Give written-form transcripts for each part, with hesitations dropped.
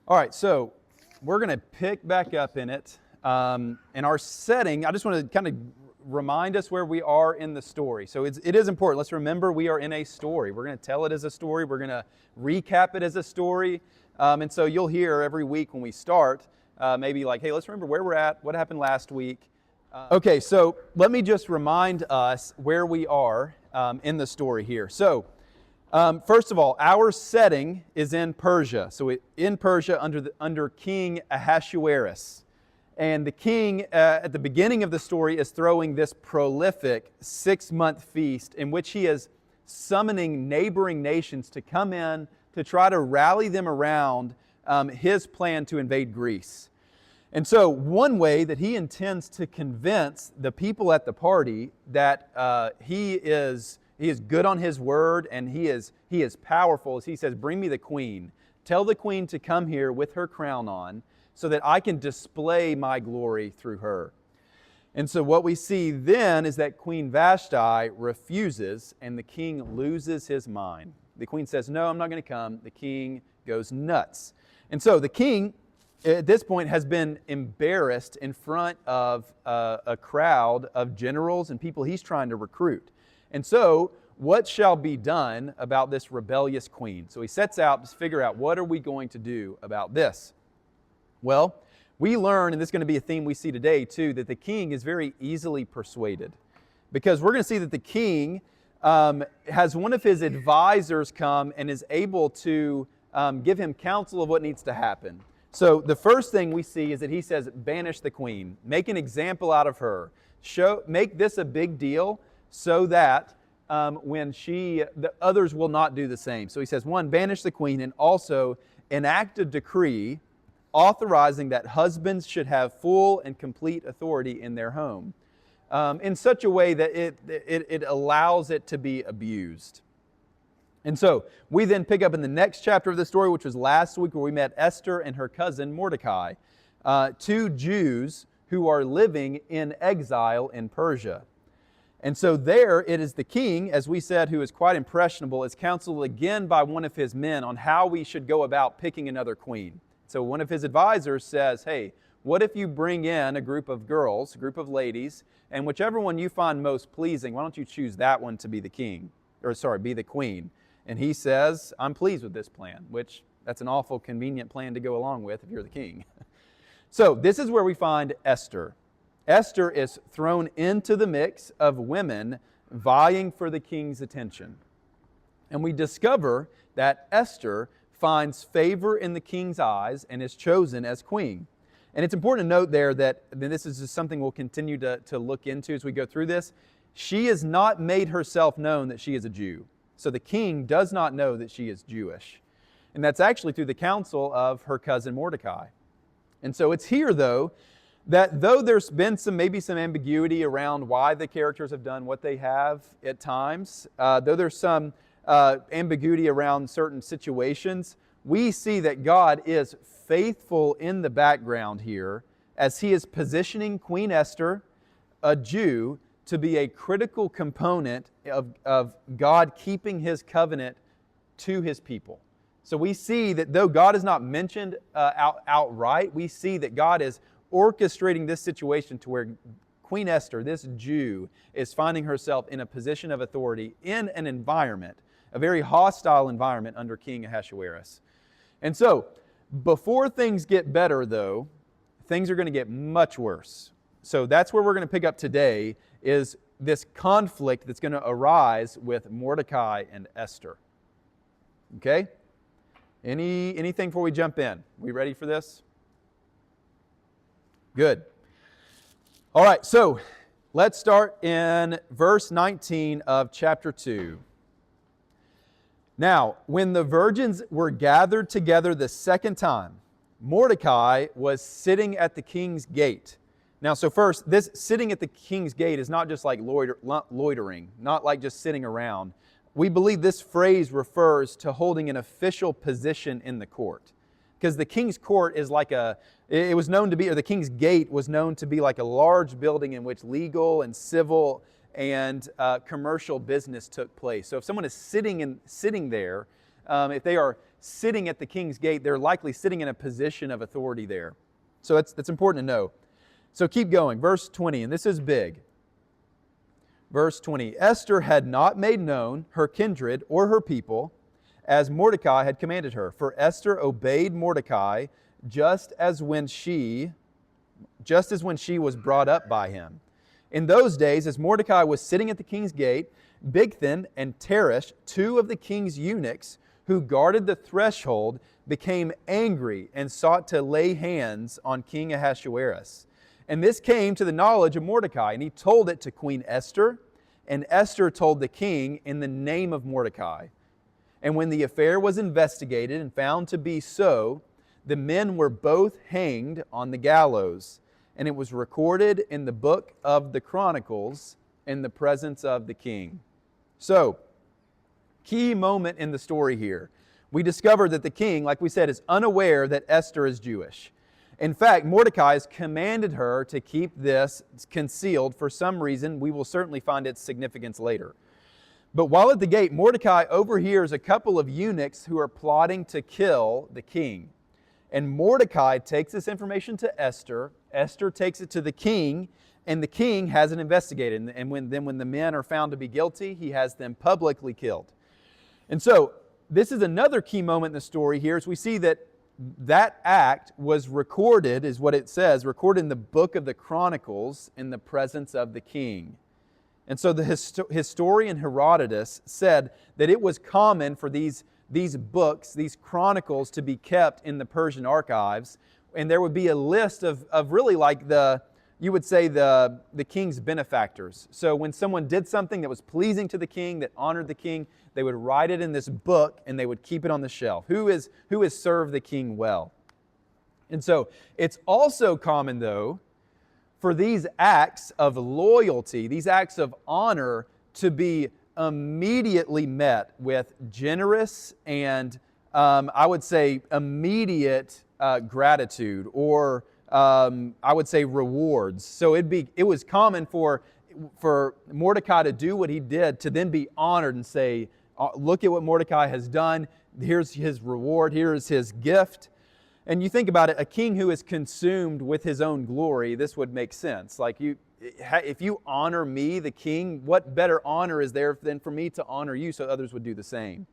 All right, so we're going to pick back up in it. In our setting, I just want to kind of remind us where we are in the story. So it is important. Let's remember we are in a story. We're going to tell it as a story. We're going to recap it as a story. And so you'll hear every week when we start, maybe like, hey, let's remember where we're at, what happened last week. Okay, so let me just remind us where we are in the story here. So first of all, our setting is in Persia. So in Persia under King Ahasuerus. And the king at the beginning of the story is throwing this prolific 6-month feast in which he is summoning neighboring nations to come in to try to rally them around his plan to invade Greece. And so one way that he intends to convince the people at the party that he is good on his word and he is powerful is he says, bring me the queen. Tell the queen to come here with her crown on so that I can display my glory through her. And so what we see then is that Queen Vashti refuses and the king loses his mind. The queen says, no, I'm not going to come. The king goes nuts. And so the king at this point has been embarrassed in front of a crowd of generals and people he's trying to recruit. And so what shall be done about this rebellious queen? So he sets out to figure out what are we going to do about this? Well, we learn, and this is going to be a theme we see today too, that the king is very easily persuaded. Because we're going to see that the king has one of his advisors come and is able to give him counsel of what needs to happen. So the first thing we see is that he says, banish the queen. Make an example out of her. Make this a big deal so that the others will not do the same. So he says, one, banish the queen, and also enact a decree authorizing that husbands should have full and complete authority in their home in such a way that it allows it to be abused. And so we then pick up in the next chapter of the story, which was last week, where we met Esther and her cousin Mordecai, two Jews who are living in exile in Persia. And so there it is the king, as we said, who is quite impressionable, is counseled again by one of his men on how we should go about picking another queen. So one of his advisors says, hey, what if you bring in a group of girls, a group of ladies, and whichever one you find most pleasing, why don't you choose that one to be the king, be the queen? And he says, I'm pleased with this plan, which that's an awful convenient plan to go along with if you're the king. So this is where we find Esther. Esther is thrown into the mix of women vying for the king's attention. And we discover that Esther finds favor in the king's eyes and is chosen as queen. And it's important to note there that, and this is just something we'll continue to look into as we go through this, she has not made herself known that she is a Jew. So the king does not know that she is Jewish. And that's actually through the counsel of her cousin Mordecai. And so it's here, though, that though there's been maybe some ambiguity around why the characters have done what they have at times, though there's some ambiguity around certain situations, we see that God is faithful in the background here as He is positioning Queen Esther, a Jew, to be a critical component of God keeping His covenant to His people. So we see that though God is not mentioned outright, we see that God is orchestrating this situation to where Queen Esther, this Jew, is finding herself in a position of authority in an environment, a very hostile environment under King Ahasuerus. And so, before things get better, though, things are going to get much worse. So that's where we're going to pick up today, is this conflict that's going to arise with Mordecai and Esther. Okay? Anything before we jump in? We ready for this? Good. All right, so let's start in verse 19 of chapter 2. Now, when the virgins were gathered together the second time, Mordecai was sitting at the king's gate. Now, so first, this sitting at the king's gate is not just like loitering, not like just sitting around. We believe this phrase refers to holding an official position in the court. Because the king's court is like the king's gate was known to be like a large building in which legal and civil and commercial business took place. So if someone is sitting there, if they are sitting at the king's gate, they're likely sitting in a position of authority there. So that's important to know. So keep going. Verse 20, and this is big. Verse 20, Esther had not made known her kindred or her people as Mordecai had commanded her. For Esther obeyed Mordecai just as when she was brought up by him. In those days, as Mordecai was sitting at the king's gate, Bigthan and Teresh, two of the king's eunuchs who guarded the threshold, became angry and sought to lay hands on King Ahasuerus. And this came to the knowledge of Mordecai, and he told it to Queen Esther, and Esther told the king in the name of Mordecai. And when the affair was investigated and found to be so, the men were both hanged on the gallows, and it was recorded in the book of the Chronicles in the presence of the king. So, key moment in the story here. We discovered that the king, like we said, is unaware that Esther is Jewish. In fact, Mordecai has commanded her to keep this concealed for some reason. We will certainly find its significance later. But while at the gate, Mordecai overhears a couple of eunuchs who are plotting to kill the king. And Mordecai takes this information to Esther. Esther takes it to the king, and the king has it investigated. And when the men are found to be guilty, he has them publicly killed. And so, this is another key moment in the story here, as we see that act was recorded, is what it says, recorded in the book of the Chronicles in the presence of the king. And so the historian Herodotus said that it was common for these books, these chronicles, to be kept in the Persian archives, and there would be a list of really like the king's benefactors. So when someone did something that was pleasing to the king, that honored the king, they would write it in this book and they would keep it on the shelf. Who has served the king well? And so it's also common, though, for these acts of loyalty, these acts of honor, to be immediately met with generous and I would say immediate gratitude, or I would say rewards. So it was common for Mordecai to do what he did, to then be honored and say, look at what Mordecai has done. Here's his reward. Here's his gift. And you think about it, a king who is consumed with his own glory, this would make sense. Like, if you honor me, the king, what better honor is there than for me to honor you, so others would do the same?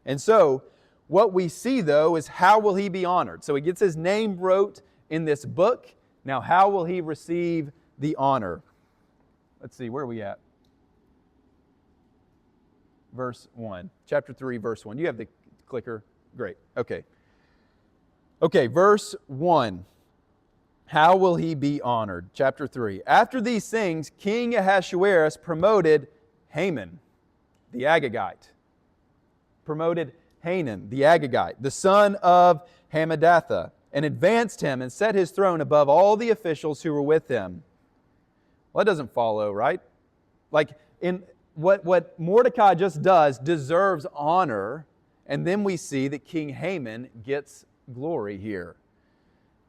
And so what we see, though, is how will he be honored? So he gets his name wrote in this book. Now, how will he receive the honor? Let's see, where are we at? Verse 1. Chapter 3, verse 1. You have the clicker? Great. Okay, verse 1. How will he be honored? Chapter 3. After these things, King Ahasuerus promoted Haman, the Agagite. Promoted Hanan, the Agagite, the son of Hammedatha, and advanced him and set his throne above all the officials who were with him. Well, that doesn't follow, right? Like, in what Mordecai just does deserves honor, and then we see that King Haman gets glory here.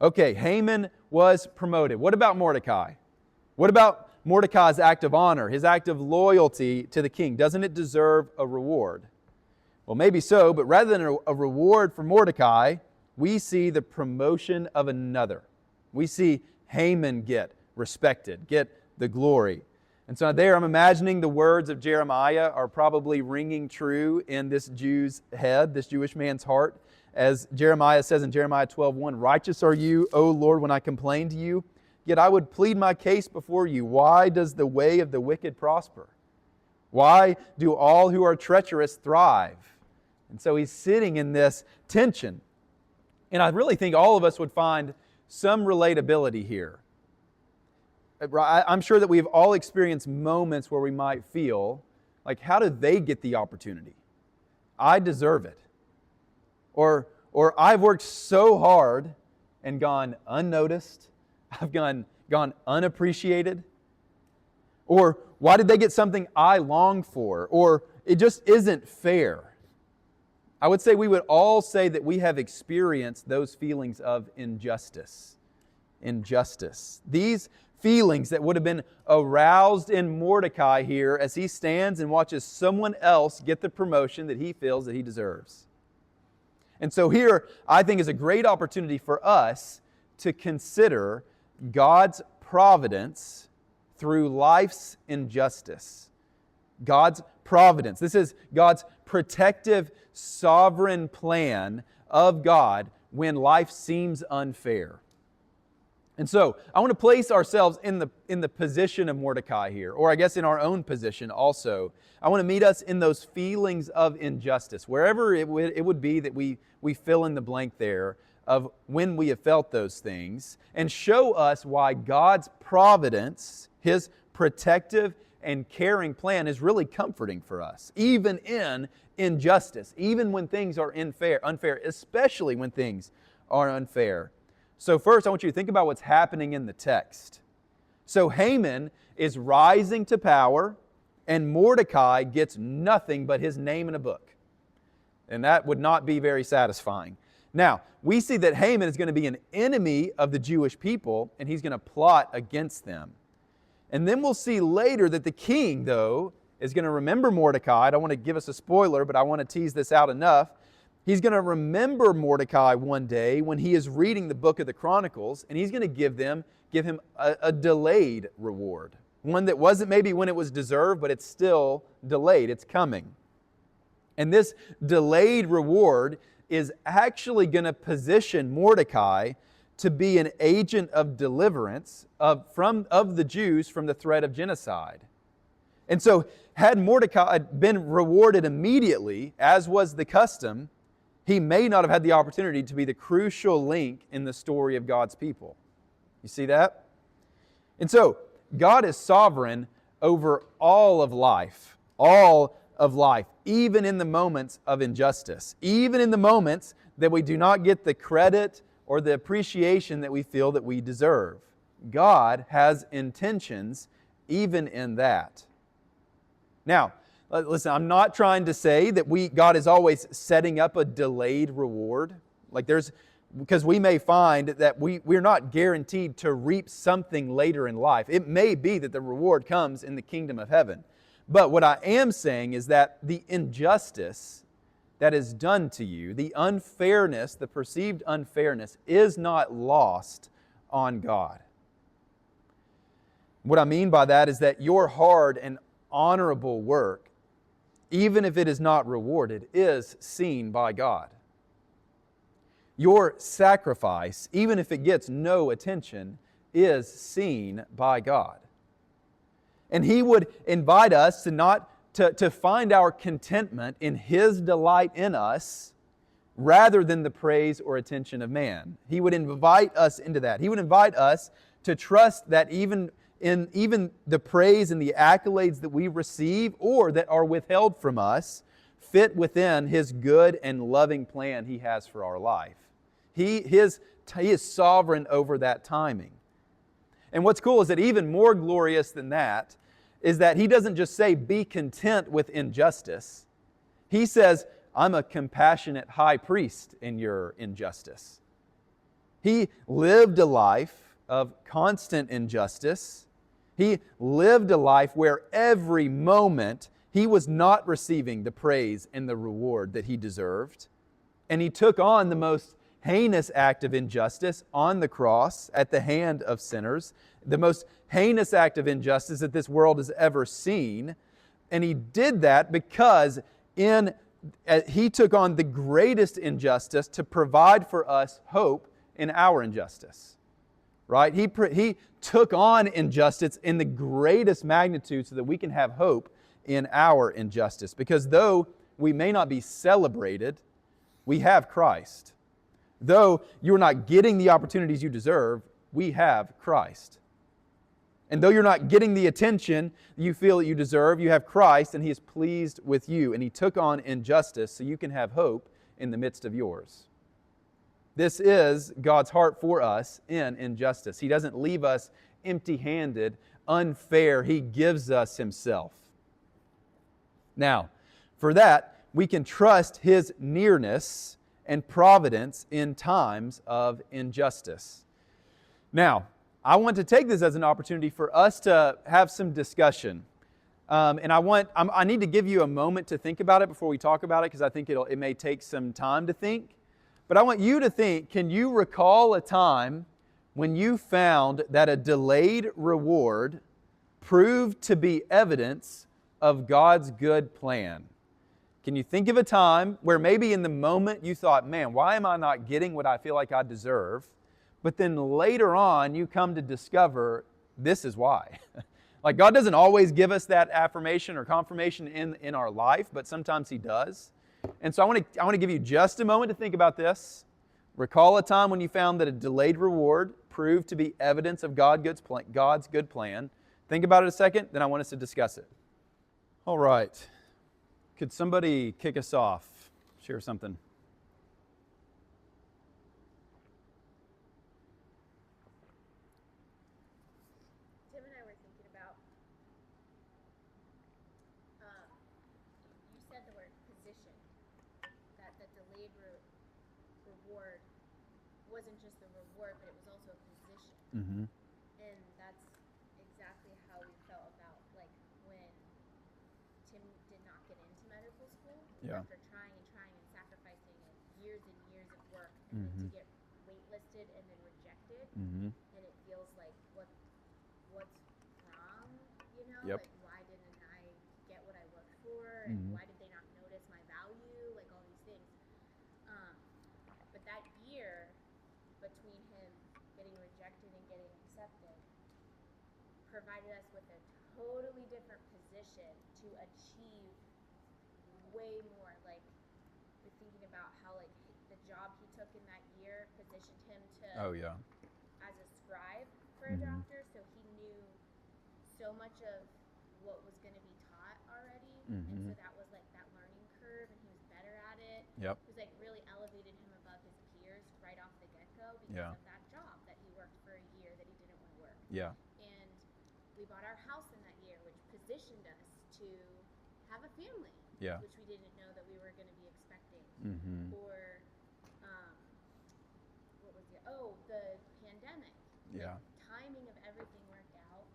Okay, Haman was promoted. What about Mordecai? What about Mordecai's act of honor, his act of loyalty to the king? Doesn't it deserve a reward? Well, maybe so, but rather than a reward for Mordecai, we see the promotion of another. We see Haman get respected, get the glory. And so there, I'm imagining the words of Jeremiah are probably ringing true in this Jew's head, this Jewish man's heart. As Jeremiah says in Jeremiah 12:1, "Righteous are you, O Lord, when I complain to you, yet I would plead my case before you. Why does the way of the wicked prosper? Why do all who are treacherous thrive?" And so he's sitting in this tension. And I really think all of us would find some relatability here. I'm sure that we've all experienced moments where we might feel like, how did they get the opportunity? I deserve it. Or I've worked so hard and gone unnoticed. I've gone unappreciated. Or why did they get something I longed for? Or it just isn't fair. I would say we would all say that we have experienced those feelings of injustice. Injustice. These feelings that would have been aroused in Mordecai here as he stands and watches someone else get the promotion that he feels that he deserves. And so here, I think, is a great opportunity for us to consider God's providence through life's injustice. God's providence. This is God's protective, sovereign plan of God when life seems unfair. And so, I want to place ourselves in the position of Mordecai here, or I guess in our own position also. I want to meet us in those feelings of injustice, wherever it would be that we fill in the blank there of when we have felt those things, and show us why God's providence, His protective and caring plan, is really comforting for us, even in injustice, even when things are unfair, especially when things are unfair. So first, I want you to think about what's happening in the text. So Haman is rising to power, and Mordecai gets nothing but his name in a book. And that would not be very satisfying. Now, we see that Haman is going to be an enemy of the Jewish people, and he's going to plot against them. And then we'll see later that the king, though, is going to remember Mordecai. I don't want to give us a spoiler, but I want to tease this out enough. He's going to remember Mordecai one day when he is reading the book of the Chronicles, and he's going to give him a delayed reward. One that wasn't maybe when it was deserved, but it's still delayed. It's coming. And this delayed reward is actually going to position Mordecai to be an agent of deliverance of the Jews from the threat of genocide. And so, had Mordecai been rewarded immediately, as was the custom, he may not have had the opportunity to be the crucial link in the story of God's people. You see that? And so, God is sovereign over all of life, even in the moments of injustice, even in the moments that we do not get the credit or the appreciation that we feel that we deserve. God has intentions even in that. Now, listen, I'm not trying to say that God is always setting up a delayed reward. Because we may find that we're not guaranteed to reap something later in life. It may be that the reward comes in the kingdom of heaven. But what I am saying is that the injustice that is done to you, the unfairness, the perceived unfairness, is not lost on God. What I mean by that is that your hard and honorable work, even if it is not rewarded, is seen by God. Your sacrifice, even if it gets no attention, is seen by God. And He would invite us to find our contentment in His delight in us rather than the praise or attention of man. He would invite us into that. He would invite us to trust that even the praise and the accolades that we receive or that are withheld from us fit within His good and loving plan He has for our life. He is sovereign over that timing. And what's cool is that even more glorious than that is that He doesn't just say, be content with injustice. He says, I'm a compassionate high priest in your injustice. He lived a life of constant injustice. He lived a life where every moment He was not receiving the praise and the reward that He deserved. And He took on the most heinous act of injustice on the cross at the hand of sinners, the most heinous act of injustice that this world has ever seen. And He did that because He took on the greatest injustice to provide for us hope in our injustice. Right? He took on injustice in the greatest magnitude so that we can have hope in our injustice. Because though we may not be celebrated, we have Christ. Though you're not getting the opportunities you deserve, we have Christ. And though you're not getting the attention you feel that you deserve, you have Christ, and He is pleased with you. And He took on injustice so you can have hope in the midst of yours. This is God's heart for us in injustice. He doesn't leave us empty-handed, unfair. He gives us Himself. Now, for that, we can trust His nearness and providence in times of injustice. Now, I want to take this as an opportunity for us to have some discussion. And I need to give you a moment to think about it before we talk about it, because I think it may take some time to think. But I want you to think, can you recall a time when you found that a delayed reward proved to be evidence of God's good plan? Can you think of a time where maybe in the moment you thought, man, why am I not getting what I feel like I deserve? But then later on you come to discover this is why. Like God doesn't always give us that affirmation or confirmation in our life, but sometimes He does. And so I want to give you just a moment to think about this. Recall a time when you found that a delayed reward proved to be evidence of God's good plan. Think about it a second, then I want us to discuss it. All right. Could somebody kick us off? Share something. Tim and I were thinking about, you said the word position, that the delayed reward wasn't just the reward, but it was also a position. Mm-hmm. And that's exactly how we felt about like when Tim did not get into medical school. Yeah. After trying and sacrificing years and years of work, and Mm-hmm. then to get waitlisted and then rejected, Mm-hmm. and it feels like what's wrong, you know? Yep. Like why didn't I get what I worked for, and Mm-hmm. why did they not notice my value? Like all these things. But that year between him getting rejected and getting accepted provided us with a totally different position to achieve way more. Like we're thinking about how like the job he took in that year positioned him to Oh, yeah. as a scribe for a doctor, so he knew so much of what was going to be taught already, Mm-hmm. and so that was like that learning curve, and he was better at it. Yep. It was like really elevated him above his peers right off the get-go because Yeah. of that job that he worked for a year that he didn't want to work. Yeah. And we bought our house in that year, which positioned us to have a family, Yeah. which we didn't know that we were going to be expecting. Mm-hmm. Or what was it? Oh, the pandemic. Yeah. The timing of everything worked out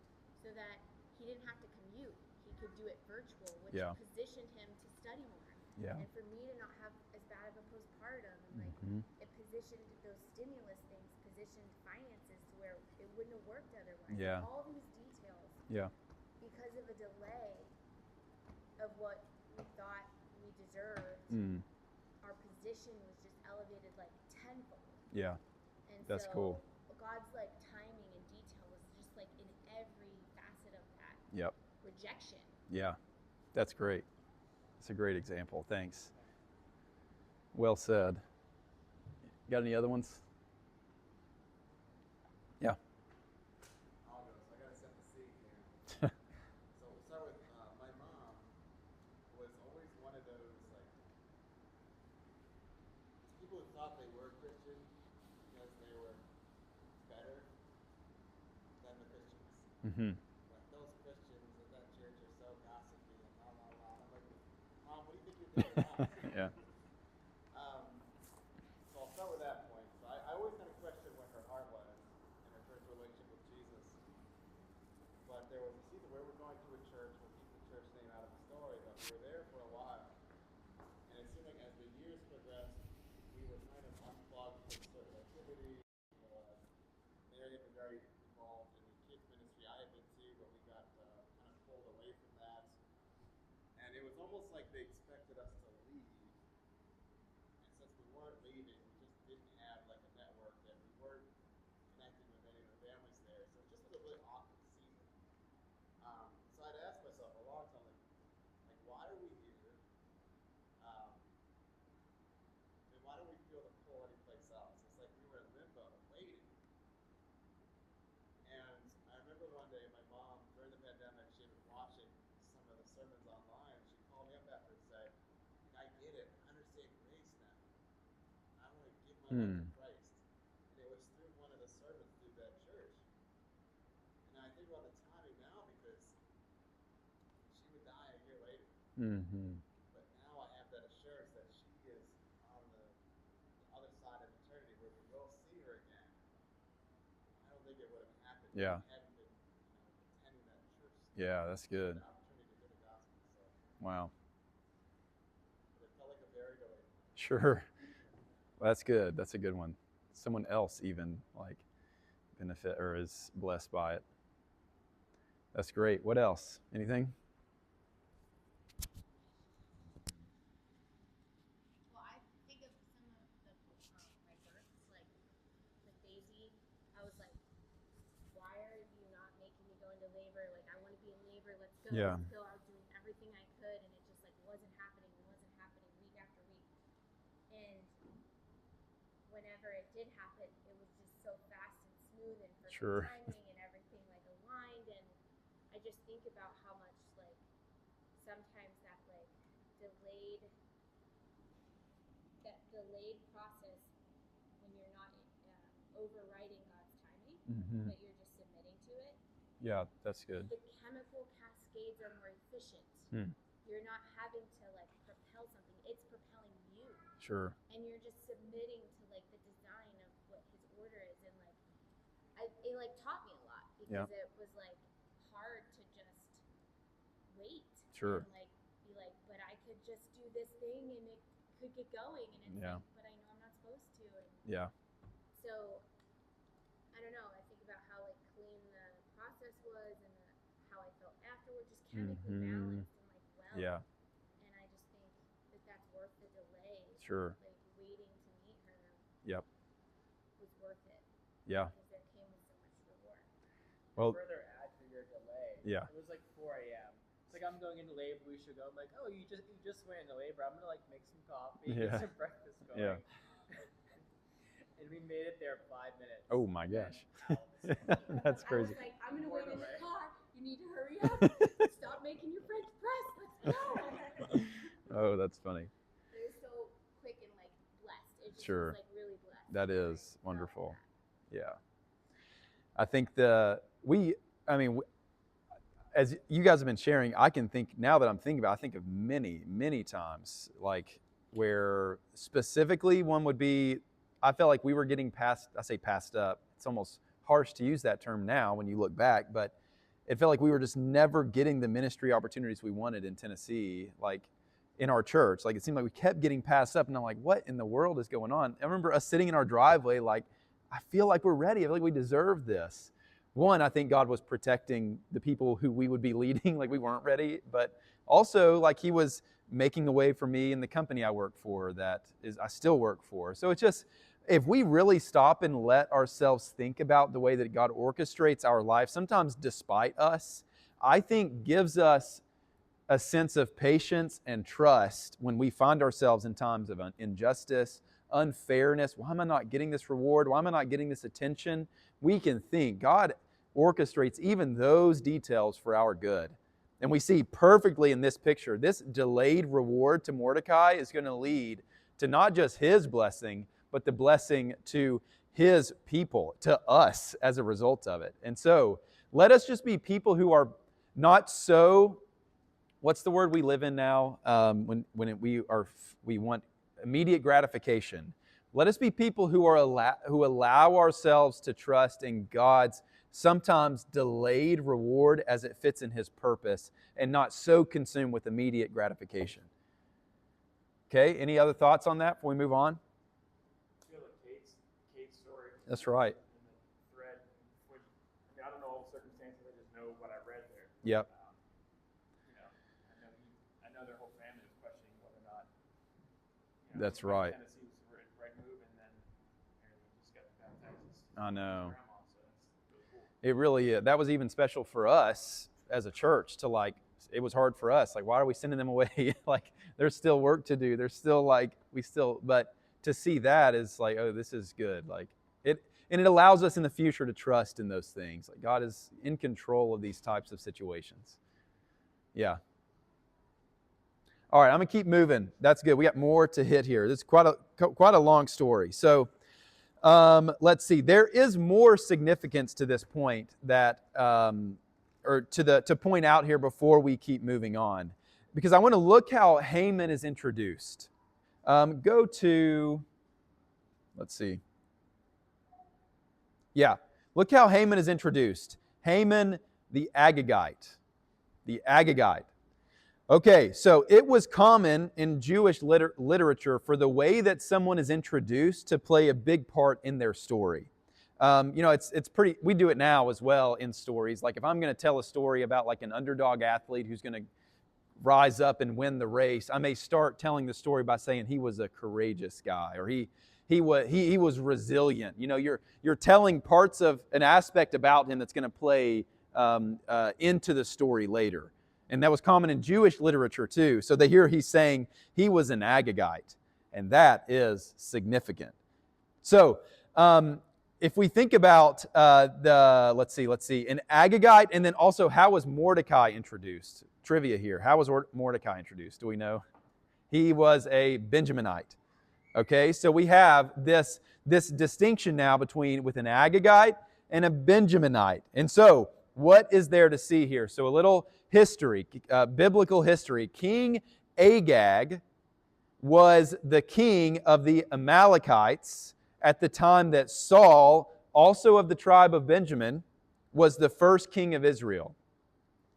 so that he didn't have to commute. He could do it virtual, which Yeah. positioned him to study more. Yeah. And for me to not have as bad of a postpartum, and like Mm-hmm. it positioned those stimulus things, positioned finances to where it wouldn't have worked otherwise. Yeah. All these details, Yeah. because of a delay of what we thought we deserved, Mm. our position was just elevated like tenfold. Yeah. And That's so cool. God's like timing and detail was just like in every facet of that Yep. rejection. Yeah. That's great. That's a great example. Thanks. Well said. Got any other ones? Yeah. I'll go. So I gotta set the scene here. So we'll start with my mom was always one of those like people who thought they were Christian because they were better than the Christians. Mm-hmm. Like those Christians at that church are so gossipy and blah blah blah. I'm like, Mom, what do you think you're doing now? Yeah. So I'll start with that point. So I always kind of questioned what her heart was in her first relationship with Jesus. But there was a season where we're going to a church. We'll keep the church name out of the story, but we were there for a while. And it seemed like as the years progressed, we were kind of unplugged from certain activities. Mary had been very involved in the kids ministry I had been to, but we got kind of pulled away from that. And it was almost like they expected us to leave. And since we weren't leaving, we just didn't have like a network, and we weren't connecting with any of the families there. So it just was a really awkward season. So I'd asked myself a long time, like why are we here? And why don't we feel the pull anyplace else? It's like we were in limbo, waiting. And I remember one day my mom, during the pandemic, she had been watching some of the sermons online. She called me up after and said, I get it. I understand grace now. I want to give my life to Christ. And it was through one of the sermons through that church. And I think about the timing now because she would die a year later. Mm-hmm. But now I have that assurance that she is on the other side of eternity where we will see her again. I don't think it would have happened if Yeah. we hadn't been attending that church. Yeah, that's good. An opportunity to hear the gospel. So Wow. but it felt like a very delayed. Sure. Well, that's good. That's a good one. Someone else even like benefit or is blessed by it. That's great. What else? Anything? Well, I think of some of the my births, like with Daisy. I was like, why are you not making me go into labor? Like, I want to be in labor. Let's go. Yeah. Let's go. I was doing everything I could, and it just like wasn't happening week after week. And whenever it did happen, it was just so fast and smooth and perfect Sure. timing and everything like aligned. And I just think about how much like sometimes that like delayed process when you're not overriding God's timing, but you're just submitting to it. Yeah, that's good. The chemical cascades are more efficient. You're not having to like propel something; it's propelling you. Sure. And you're just submitting to like the design of what His order is, and like it like taught me a lot because it was like hard to just wait. Sure. And like be like, but I could just do this thing and it could get going, and it's like, but I know I'm not supposed to. And so I don't know. I think about how like clean the process was and how I felt afterward, just chemically balanced and like well. Yeah. And I just think that that's worth the delay. Sure. Like waiting to meet her. Yep. Was worth it. Yeah. Because there came with so much reward. Well, Further add to your delay. Yeah. It was like 4 a.m. It's like I'm going into labor. We should go. I'm like, oh, you just went into labor. I'm gonna like make some coffee, get some breakfast going. Yeah. And we made it there 5 minutes. Oh my gosh. That's crazy. I was like, I'm gonna wait in the car. You need to hurry up. Stop making your French press. Let's go. Oh, that's funny. It was so quick and like blessed. It just Sure. was like really blessed. That is wonderful. That. Yeah. I think as you guys have been sharing, I can think now that I'm thinking about it, I think of many, many times like where specifically one would be, I felt like we were getting passed up. It's almost harsh to use that term now when you look back, but it felt like we were just never getting the ministry opportunities we wanted in Tennessee, like in our church. Like it seemed like we kept getting passed up, and I'm like, what in the world is going on? I remember us sitting in our driveway like, I feel like we're ready. I feel like we deserve this. One, I think God was protecting the people who we would be leading, like we weren't ready, but also like He was making a way for me in the company I work for I still work for. So it's just, if we really stop and let ourselves think about the way that God orchestrates our life, sometimes despite us, I think gives us a sense of patience and trust when we find ourselves in times of injustice, unfairness. Why am I not getting this reward? Why am I not getting this attention? We can think God orchestrates even those details for our good. And we see perfectly in this picture, this delayed reward to Mordecai is going to lead to not just his blessing, but the blessing to his people, to us as a result of it. And so let us just be people who are not so, what's the word we live in now? We want immediate gratification. Let us be people who allow ourselves to trust in God's sometimes delayed reward as it fits in His purpose, and not so consumed with immediate gratification. Okay, any other thoughts on that before we move on? I feel like Kate's story. That's right. And the thread, I don't know all the circumstances. I just know what I read there. Yep. I know their whole family was questioning whether or not. That's right. Tennessee was the right move, and then apparently just got baptized. I know. Grandma, so that's really cool. It really is. That was even special for us as a church to like, it was hard for us. Like, why are we sending them away? Like, there's still work to do. There's still but to see that is like, oh, this is good. Like it allows us in the future to trust in those things. Like God is in control of these types of situations. Yeah. All right, I'm gonna keep moving. That's good. We got more to hit here. This is quite a long story. So let's see. There is more significance to this point that, to point out here before we keep moving on, because I want to look how Haman is introduced. Go to, let's see. Yeah, look how Haman is introduced. Haman the Agagite. The Agagite. Okay, so it was common in Jewish literature for the way that someone is introduced to play a big part in their story. It's pretty, we do it now as well in stories. Like if I'm going to tell a story about like an underdog athlete who's going to rise up and win the race, I may start telling the story by saying he was a courageous guy, or he was resilient. You know, you're telling parts of an aspect about him that's going to play into the story later. And that was common in Jewish literature too. So he's saying he was an Agagite, and that is significant. So if we think about let's see, an Agagite, and then also how was Mordecai introduced? Trivia here. How was Mordecai introduced? Do we know? He was a Benjaminite. Okay, so we have this distinction now with an Agagite and a Benjaminite. And so what is there to see here? So a little history, biblical history. King Agag was the king of the Amalekites at the time that Saul, also of the tribe of Benjamin, was the first king of Israel.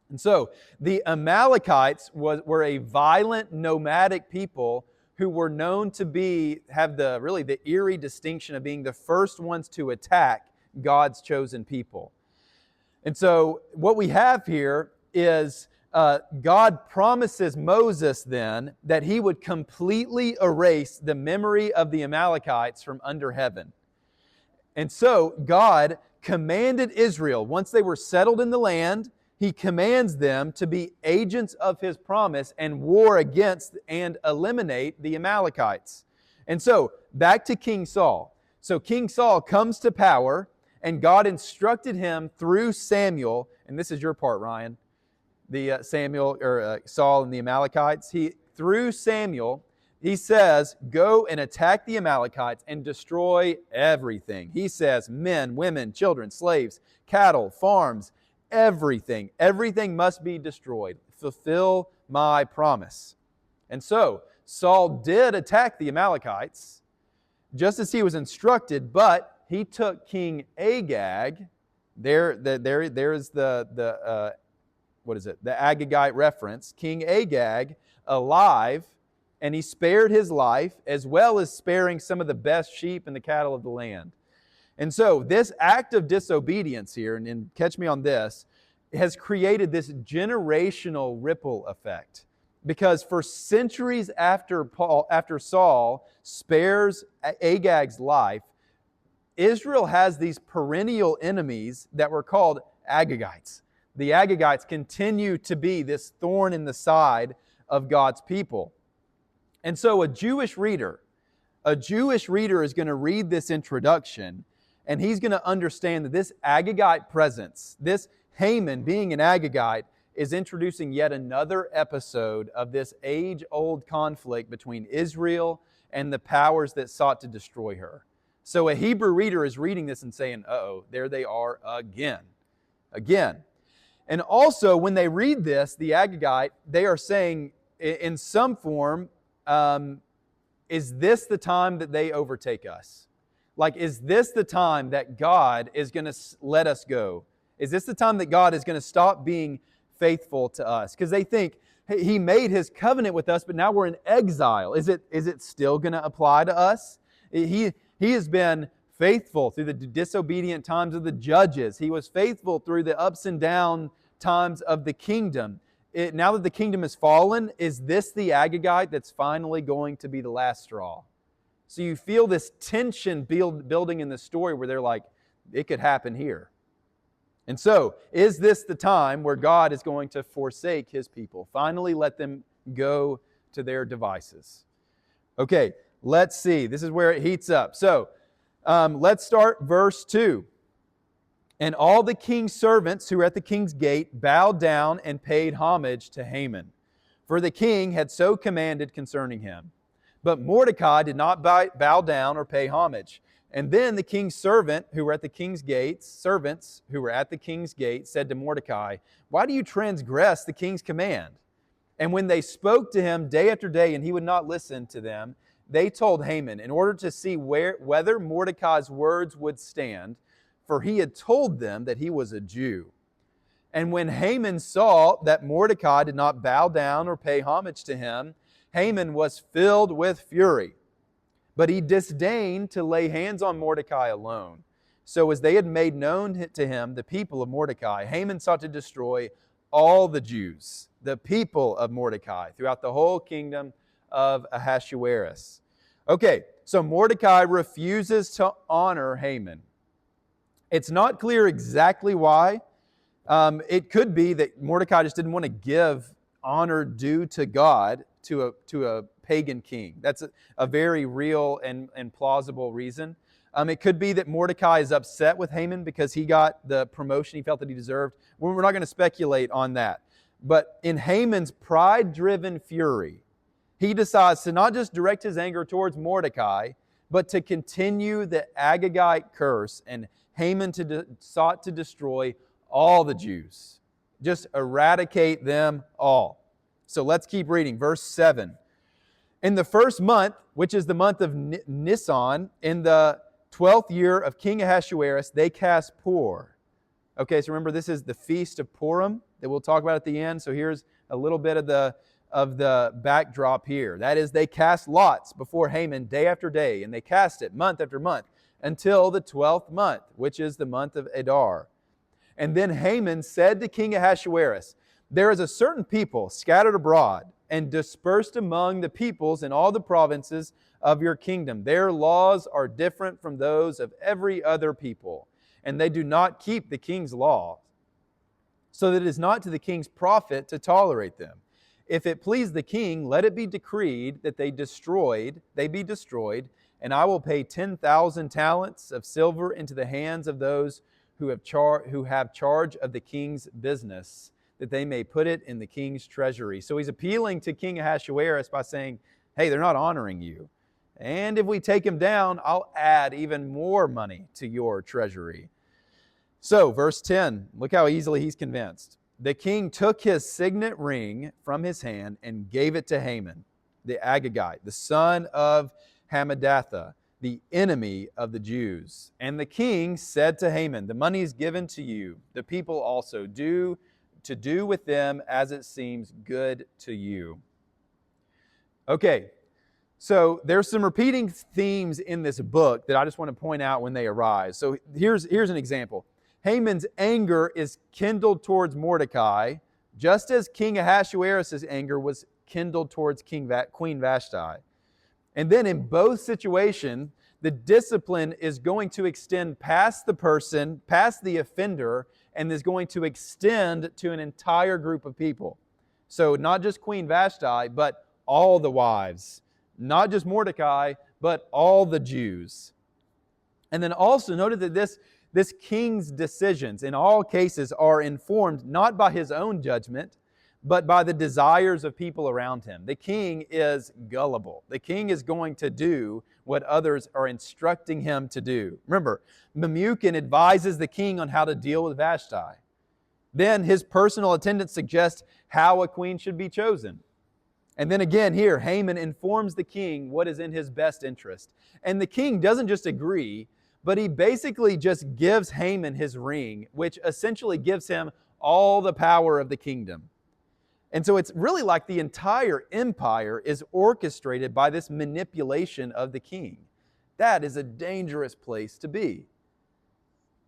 And so the Amalekites were a violent, nomadic people who were known to have the eerie distinction of being the first ones to attack God's chosen people. And so what we have here is God promises Moses then that he would completely erase the memory of the Amalekites from under heaven. And so God commanded Israel, once they were settled in the land, He commands them to be agents of His promise and war against and eliminate the Amalekites. And so, back to King Saul. So King Saul comes to power, and God instructed him through Samuel, and this is your part, Ryan, Saul and the Amalekites. Through Samuel, he says, go and attack the Amalekites and destroy everything. He says, men, women, children, slaves, cattle, farms, everything. Everything must be destroyed. Fulfill my promise. And so, Saul did attack the Amalekites, just as he was instructed, but he took King Agag. There's the Agagite reference. King Agag alive, and he spared his life, as well as sparing some of the best sheep and the cattle of the land. And so this act of disobedience here, and catch me on this, has created this generational ripple effect. Because for centuries after Saul spares Agag's life, Israel has these perennial enemies that were called Agagites. The Agagites continue to be this thorn in the side of God's people. And so a Jewish reader is going to read this introduction, and he's going to understand that this Agagite presence, this Haman being an Agagite, is introducing yet another episode of this age-old conflict between Israel and the powers that sought to destroy her. So a Hebrew reader is reading this and saying, uh-oh, there they are again. And also, when they read this, the Agagite, they are saying in some form, is this the time that they overtake us? Like, is this the time that God is going to let us go? Is this the time that God is going to stop being faithful to us? Because they think, hey, He made His covenant with us, but now we're in exile. Is it still going to apply to us? He has been faithful through the disobedient times of the judges. He was faithful through the ups and down times of the kingdom. Now that the kingdom has fallen, is this the Agagite that's finally going to be the last straw? So you feel this tension building in the story where they're like, it could happen here. And so, is this the time where God is going to forsake His people? Finally let them go to their devices. Okay, let's see. This is where it heats up. So, let's start verse 2. And all the king's servants who were at the king's gate bowed down and paid homage to Haman, for the king had so commanded concerning him. But Mordecai did not bow down or pay homage. And then the king's servants who were at the king's gate, said to Mordecai, why do you transgress the king's command? And when they spoke to him day after day and he would not listen to them, they told Haman in order to see whether Mordecai's words would stand, for he had told them that he was a Jew. And when Haman saw that Mordecai did not bow down or pay homage to him, Haman was filled with fury. But he disdained to lay hands on Mordecai alone. So as they had made known to him the people of Mordecai, Haman sought to destroy all the Jews, the people of Mordecai, throughout the whole kingdom of Ahasuerus. Okay, so Mordecai refuses to honor Haman. It's not clear exactly why. It could be that Mordecai just didn't want to give honor due to God to a pagan king. That's a very real and plausible reason. It could be that Mordecai is upset with Haman because he got the promotion he felt that he deserved. We're not going to speculate on that. But in Haman's pride-driven fury, he decides to not just direct his anger towards Mordecai, but to continue the Agagite curse, and Haman sought to destroy all the Jews. Just eradicate them all. So let's keep reading. Verse 7. In the first month, which is the month of Nisan, in the 12th year of King Ahasuerus, they cast Pur. Okay, so remember this is the Feast of Purim that we'll talk about at the end. So here's a little bit of the backdrop here. That is, they cast lots before Haman day after day, and they cast it month after month until the 12th month, which is the month of Adar. And then Haman said to King Ahasuerus, there is a certain people scattered abroad and dispersed among the peoples in all the provinces of your kingdom. Their laws are different from those of every other people, and they do not keep the king's law, so that it is not to the king's profit to tolerate them. If it please the king, let it be decreed that they be destroyed, and I will pay 10,000 talents of silver into the hands of those who have charge of the king's business, that they may put it in the king's treasury. So he's appealing to King Ahasuerus by saying, hey, they're not honoring you. And if we take him down, I'll add even more money to your treasury. So, verse 10, look how easily he's convinced. The king took his signet ring from his hand and gave it to Haman, the Agagite, the son of Hammedatha, the enemy of the Jews. And the king said to Haman, the money is given to you, the people also do with them as it seems good to you. Okay, so there's some repeating themes in this book that I just want to point out when they arise. So here's an example. Haman's anger is kindled towards Mordecai, just as King Ahasuerus' anger was kindled towards Queen Vashti. And then in both situations, the discipline is going to extend past the person, past the offender, and is going to extend to an entire group of people. So not just Queen Vashti, but all the wives. Not just Mordecai, but all the Jews. And then also noted that this king's decisions in all cases are informed not by his own judgment, but by the desires of people around him. The king is gullible. The king is going to do what others are instructing him to do. Remember, Memucan advises the king on how to deal with Vashti. Then his personal attendants suggest how a queen should be chosen. And then again here, Haman informs the king what is in his best interest. And the king doesn't just agree, but he basically just gives Haman his ring, which essentially gives him all the power of the kingdom. And so it's really like the entire empire is orchestrated by this manipulation of the king. That is a dangerous place to be.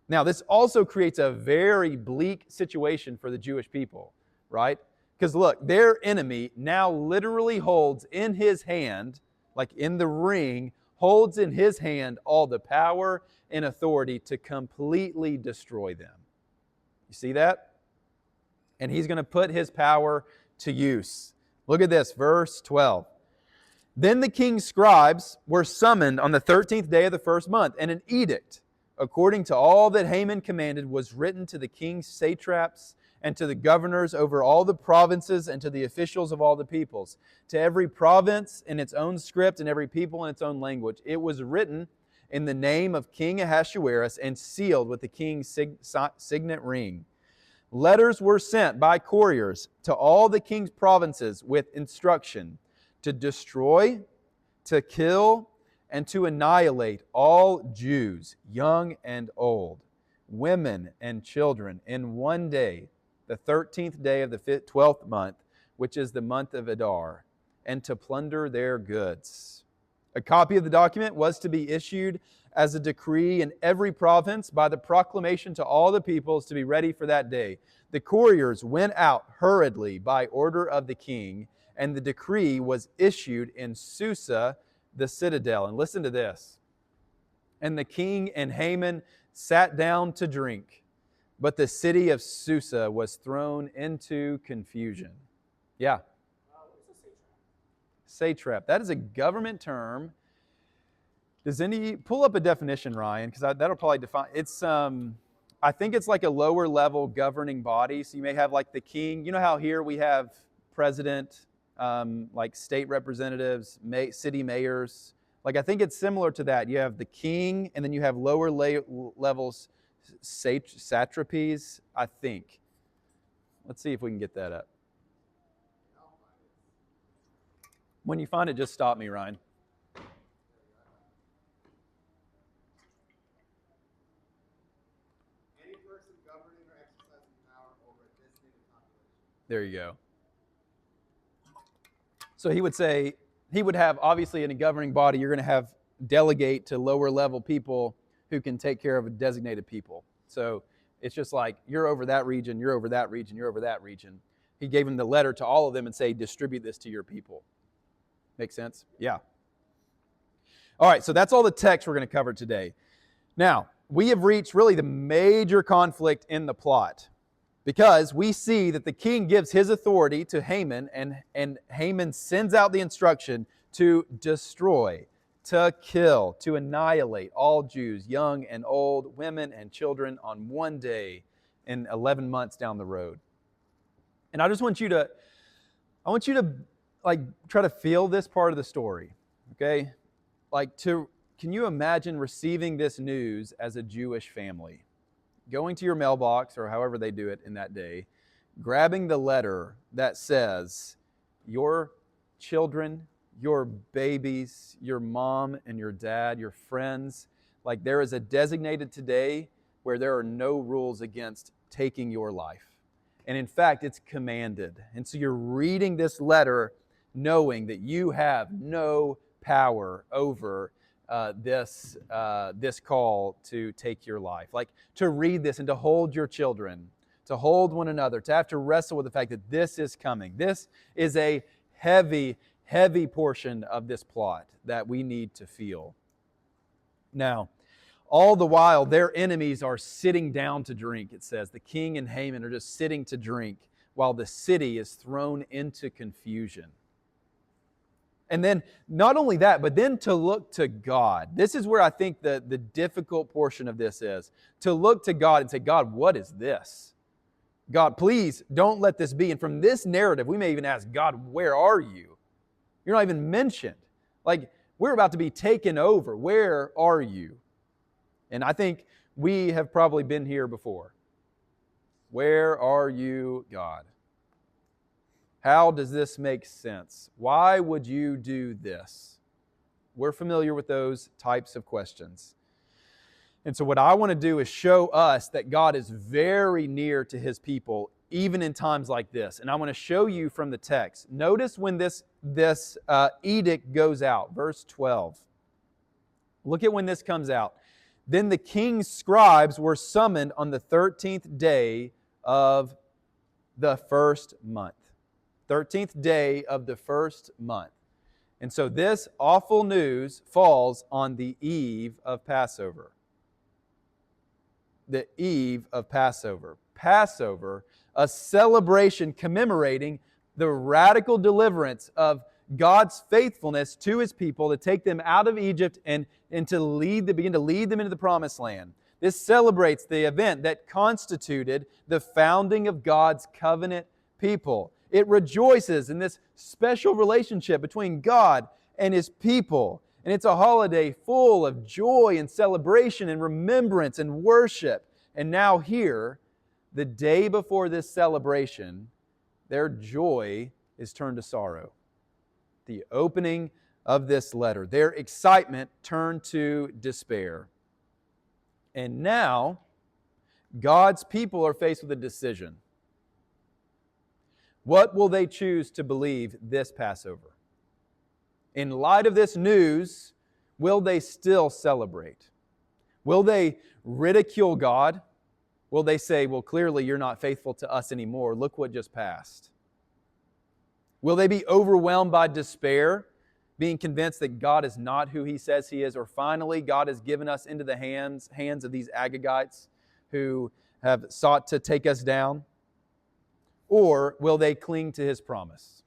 Now, this also creates a very bleak situation for the Jewish people, right? Because look, their enemy now literally holds in his hand, like in the ring, holds in his hand all the power and authority to completely destroy them. You see that? And he's going to put his power to use. Look at this, verse 12. Then the king's scribes were summoned on the 13th day of the first month, and an edict, according to all that Haman commanded, was written to the king's satraps and to the governors over all the provinces and to the officials of all the peoples, to every province in its own script and every people in its own language. It was written in the name of King Ahasuerus and sealed with the king's signet ring. Letters were sent by couriers to all the king's provinces with instruction to destroy, to kill, and to annihilate all Jews, young and old, women and children, in one day, the 13th day of the 12th month, which is the month of Adar, and to plunder their goods. A copy of the document was to be issued as a decree in every province by the proclamation to all the peoples to be ready for that day. The couriers went out hurriedly by order of the king, and the decree was issued in Susa, the citadel. And listen to this. And the king and Haman sat down to drink, but the city of Susa was thrown into confusion. Yeah. What's a satrap? Satrap. That is a government term. Does any pull up a definition, Ryan? Because that'll probably define. It's I think it's like a lower level governing body. So you may have like the king. You know how here we have president, like state representatives, city mayors. Like I think it's similar to that. You have the king, and then you have lower levels, satrapies. I think. Let's see if we can get that up. When you find it, just stop me, Ryan. Any person governing or exercising power over a designated population. There you go. So he would have, obviously in a governing body, you're going to have delegate to lower level people who can take care of a designated people. So it's just like, you're over that region, you're over that region, you're over that region. He gave them the letter to all of them and say, distribute this to your people. Make sense? Yeah. All right, so that's all the text we're going to cover today. Now, we have reached really the major conflict in the plot, because we see that the king gives his authority to Haman, and Haman sends out the instruction to destroy, to kill, to annihilate all Jews, young and old, women and children, on one day in 11 months down the road. And I want you to like try to feel this part of the story, okay? Can you imagine receiving this news as a Jewish family? Going to your mailbox, or however they do it in that day, grabbing the letter that says, your children, your babies, your mom and your dad, your friends, like there is a designated today where there are no rules against taking your life. And in fact, it's commanded. And so you're reading this letter knowing that you have no power over this call to take your life. Like to read this and to hold your children, to hold one another, to have to wrestle with the fact that this is coming. This is a heavy, heavy portion of this plot that we need to feel. Now, all the while, their enemies are sitting down to drink, it says. The king and Haman are just sitting to drink while the city is thrown into confusion. And then, not only that, but then to look to God. This is where I think the difficult portion of this is. To look to God and say, God, what is this? God, please don't let this be. And from this narrative, we may even ask, God, where are you? You're not even mentioned. Like, we're about to be taken over. Where are you? And I think we have probably been here before. Where are you, God? How does this make sense? Why would you do this? We're familiar with those types of questions. And so what I want to do is show us that God is very near to His people, even in times like this. And I want to show you from the text. Notice when this edict goes out, verse 12. Look at when this comes out. Then the king's scribes were summoned on the 13th day of the first month. 13th day of the first month. And so this awful news falls on the eve of Passover. The eve of Passover. Passover, a celebration commemorating the radical deliverance of God's faithfulness to His people to take them out of Egypt and to begin to lead them into the promised land. This celebrates the event that constituted the founding of God's covenant people. It rejoices in this special relationship between God and His people. And it's a holiday full of joy and celebration and remembrance and worship. And now here, the day before this celebration, their joy is turned to sorrow. The opening of this letter, their excitement turned to despair. And now, God's people are faced with a decision. What will they choose to believe this Passover? In light of this news, will they still celebrate? Will they ridicule God? Will they say, well, clearly you're not faithful to us anymore. Look what just passed. Will they be overwhelmed by despair, being convinced that God is not who He says He is, or finally God has given us into the hands of these Agagites who have sought to take us down? Or will they cling to His promise?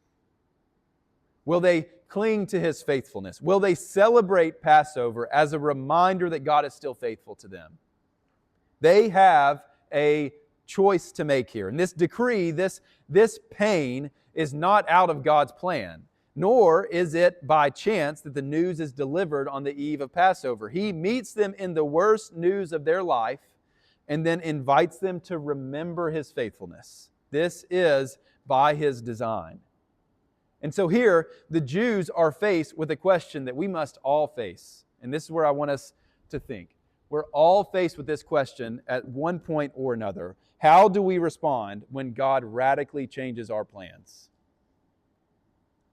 Will they cling to His faithfulness? Will they celebrate Passover as a reminder that God is still faithful to them? They have a choice to make here. And this decree, this pain is not out of God's plan, nor is it by chance that the news is delivered on the eve of Passover. He meets them in the worst news of their life and then invites them to remember His faithfulness. This is by His design. And so here, the Jews are faced with a question that we must all face. And this is where I want us to think. We're all faced with this question at one point or another. How do we respond when God radically changes our plans?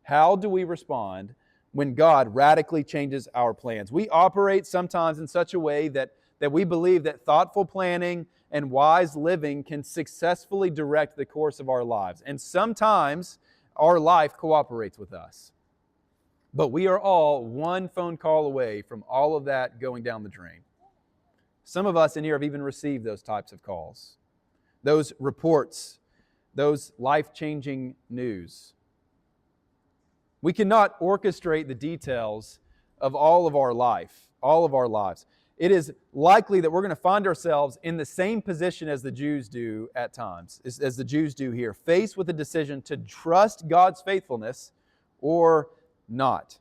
How do we respond when God radically changes our plans? We operate sometimes in such a way that we believe that thoughtful planning and wise living can successfully direct the course of our lives. And sometimes our life cooperates with us. But we are all one phone call away from all of that going down the drain. Some of us in here have even received those types of calls, those reports, those life-changing news. We cannot orchestrate the details of all of our life, all of our lives. It is likely that we're going to find ourselves in the same position as the Jews do at times, as the Jews do here, faced with a decision to trust God's faithfulness or not.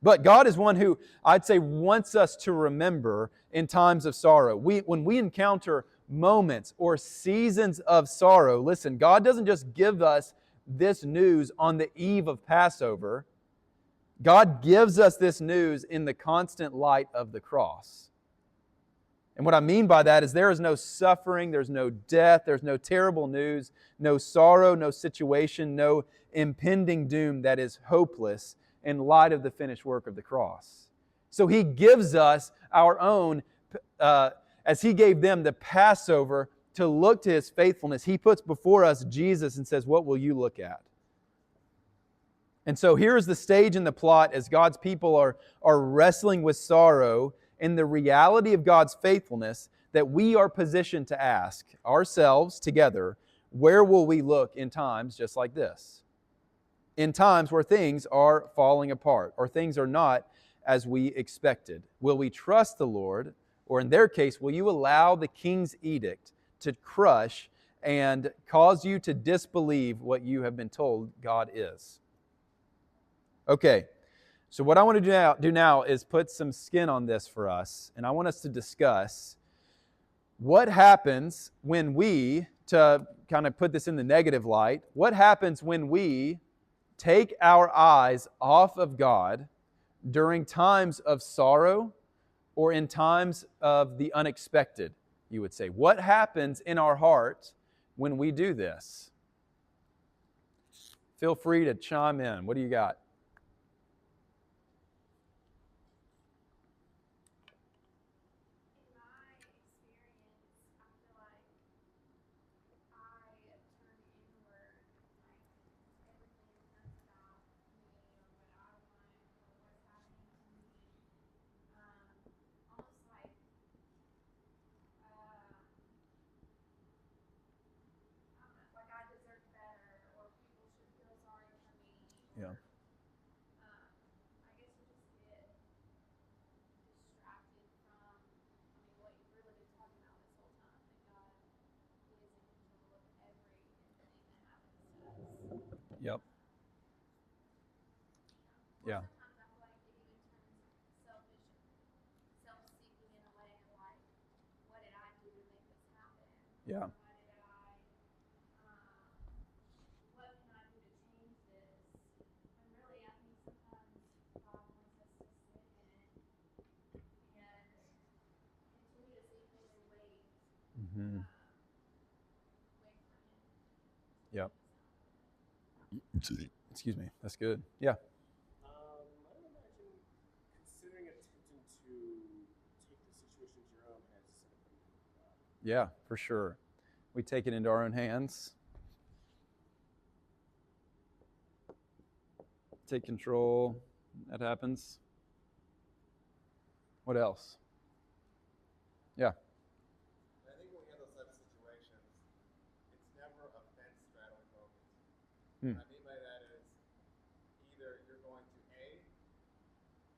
But God is one who, I'd say, wants us to remember in times of sorrow. When we encounter moments or seasons of sorrow, listen, God doesn't just give us this news on the eve of Passover. God gives us this news in the constant light of the cross. And what I mean by that is there is no suffering, there's no death, there's no terrible news, no sorrow, no situation, no impending doom that is hopeless in light of the finished work of the cross. So He gives us our own, as He gave them the Passover to look to His faithfulness, He puts before us Jesus and says, what will you look at? And so here's the stage in the plot as God's people are wrestling with sorrow and the reality of God's faithfulness, that we are positioned to ask ourselves together, where will we look in times just like this? In times where things are falling apart or things are not as we expected. Will we trust the Lord, or in their case, will you allow the king's edict to crush and cause you to disbelieve what you have been told God is? Okay, so what I want to do now is put some skin on this for us, and I want us to discuss what happens when we, to kind of put this in the negative light, what happens when we take our eyes off of God during times of sorrow or in times of the unexpected, you would say. What happens in our heart when we do this? Feel free to chime in. What do you got? Yeah. Yep. Yeah. Yeah. Mm-hmm. Yep. Excuse me. That's good. Yeah. I would imagine considering attempting to take the situation into your own hands instead of putting it in God. Yeah, for sure. We take it into our own hands. Take control. That happens. What else? Yeah. I think when we have those type of situations, it's never a fence straddling focus. Hmm. What I mean by that is either you're going to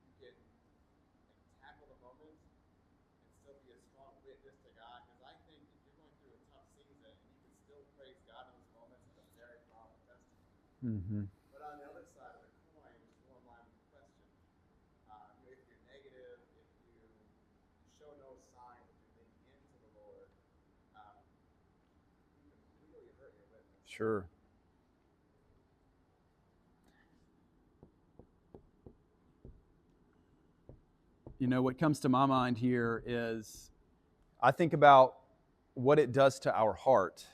you can tackle the moment and still be a strong witness to God. Because I think if you're going through a tough season and you can still praise God in those moments, it's a very powerful testimony. Mm-hmm. But on the other side of the coin, which is more in line with the question, if you're negative, if you show no signs that you're leaning into the Lord, you can really hurt your witness. Sure. You know, what comes to my mind here is I think about what it does to our heart.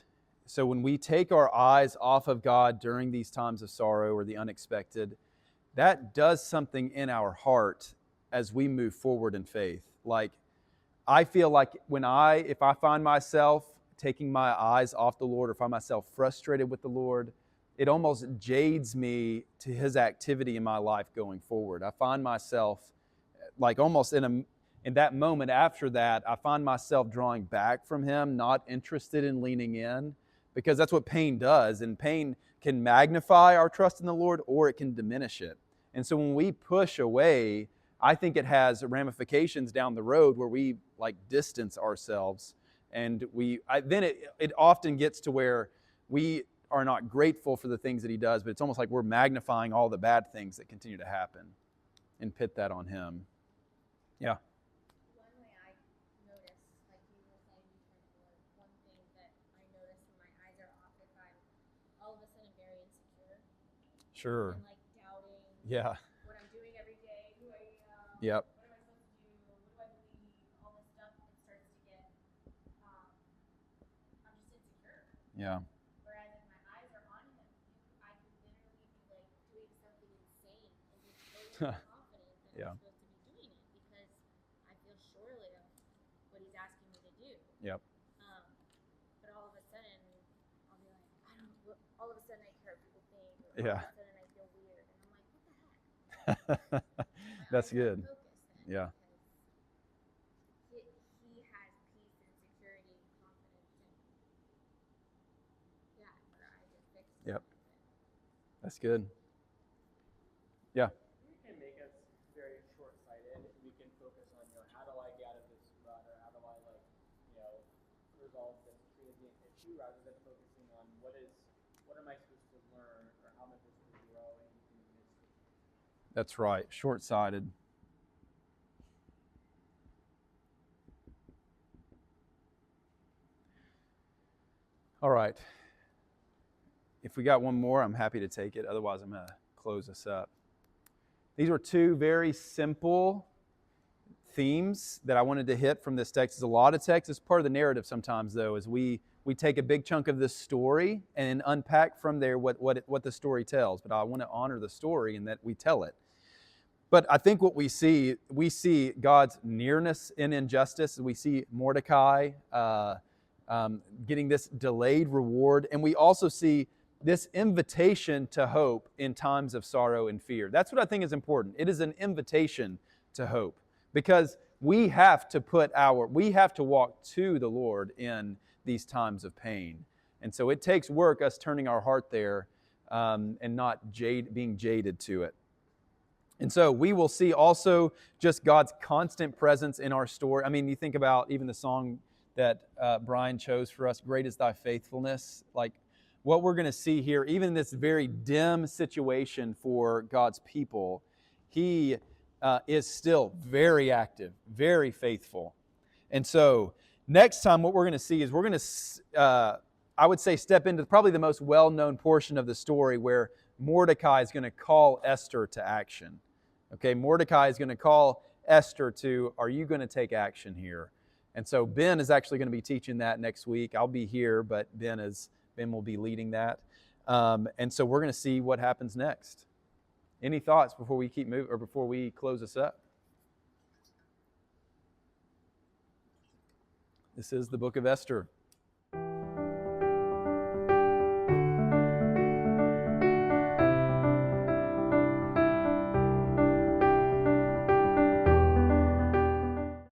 So when we take our eyes off of God during these times of sorrow or the unexpected, that does something in our heart as we move forward in faith. Like, I feel like if I find myself taking my eyes off the Lord or find myself frustrated with the Lord, it almost jades me to His activity in my life going forward. I find myself like almost in that moment after that, I find myself drawing back from Him, not interested in leaning in, because that's what pain does. And pain can magnify our trust in the Lord or it can diminish it. And so when we push away, I think it has ramifications down the road where we like distance ourselves, and then it often gets to where we are not grateful for the things that He does, but it's almost like we're magnifying all the bad things that continue to happen and pit that on Him. Yeah. One way I notice, like you were saying, you turn toward one thing that I notice when my eyes are off, if I'm all of a sudden very insecure Sure. and like doubting Yeah. what I'm doing every day, who I am, Yep. what am I supposed to do, what do I believe, all this stuff, it starts to get, I'm just insecure. Yeah. Whereas if my eyes are on Him, I could literally be like doing something insane and be totally confident that Yeah. I'm supposed to be doing it because I feel surely of what He's asking me to do. Yep. But all of a sudden, I'll be like, I don't know. All of a sudden, I care what people think. Or Yeah. all of a sudden, I feel weird, and I'm like, what the heck? My That's eyes aren't good. focused then, Yeah. because he has peace and security and confidence, and yeah, our eyes are fixed. Yep. on it. That's good. Yeah. It can make us very short-sighted. We can focus on, how do I get out of this rut, or how do I, resolve this transient issue, rather than focusing on what am I supposed to learn, or how am I supposed to grow in this situation. That's right. Short-sighted. All right. If we got one more, I'm happy to take it. Otherwise, I'm going to close this up. These were two very simple themes that I wanted to hit from this text. There's a lot of text. It's part of the narrative sometimes, though, as we take a big chunk of this story and unpack from there what the story tells. But I want to honor the story and that we tell it. But I think what we see God's nearness in injustice. We see Mordecai getting this delayed reward. And we also see this invitation to hope in times of sorrow and fear. That's what I think is important. It is an invitation to hope, because we have to walk to the Lord in these times of pain. And so it takes work, us turning our heart there and not being jaded to it. And so we will see also just God's constant presence in our story. I mean, you think about even the song that Brian chose for us, Great is Thy Faithfulness. Like, what we're going to see here, even in this very dim situation for God's people, He is still very active, very faithful. And so next time what we're going to see is we're going to, I would say, step into probably the most well-known portion of the story where Mordecai is going to call Esther to action. Okay, Mordecai is going to call Esther to, are you going to take action here? And so Ben is actually going to be teaching that next week. I'll be here, but Ben will be leading that. And so we're going to see what happens next. Any thoughts before we keep moving or before we close this up? This is the book of Esther.